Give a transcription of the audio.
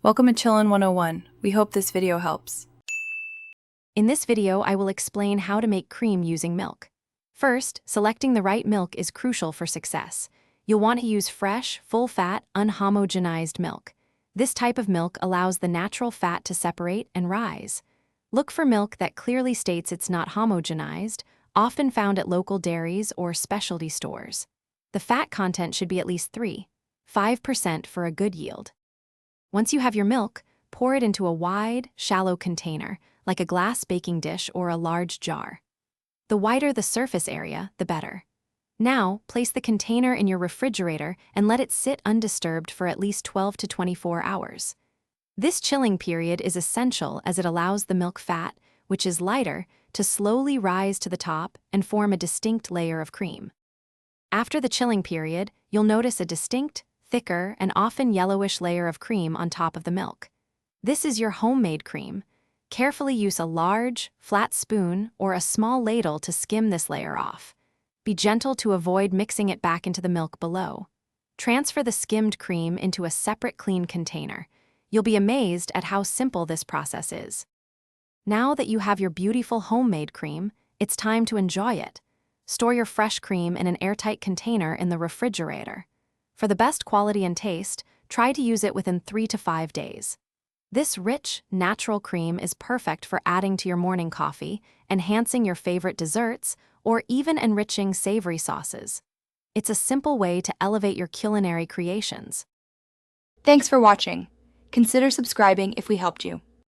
Welcome to Chillin' 101. We hope this video helps. In this video, I will explain how to make cream using milk. First, selecting the right milk is crucial for success. You'll want to use fresh, full-fat, unhomogenized milk. This type of milk allows the natural fat to separate and rise. Look for milk that clearly states it's not homogenized, often found at local dairies or specialty stores. The fat content should be at least 3–5% for a good yield. Once you have your milk, pour it into a wide, shallow container, like a glass baking dish or a large jar. The wider the surface area, the better. Now, place the container in your refrigerator and let it sit undisturbed for at least 12 to 24 hours. This chilling period is essential as it allows the milk fat, which is lighter, to slowly rise to the top and form a distinct layer of cream. After the chilling period, you'll notice a distinct, thicker, and often yellowish layer of cream on top of the milk. This is your homemade cream. Carefully use a large, flat spoon or a small ladle to skim this layer off. Be gentle to avoid mixing it back into the milk below. Transfer the skimmed cream into a separate clean container. You'll be amazed at how simple this process is. Now that you have your beautiful homemade cream, it's time to enjoy it. Store your fresh cream in an airtight container in the refrigerator. For the best quality and taste, try to use it within 3 to 5 days. This rich, natural cream is perfect for adding to your morning coffee, enhancing your favorite desserts, or even enriching savory sauces. It's a simple way to elevate your culinary creations. Thanks for watching. Consider subscribing if we helped you.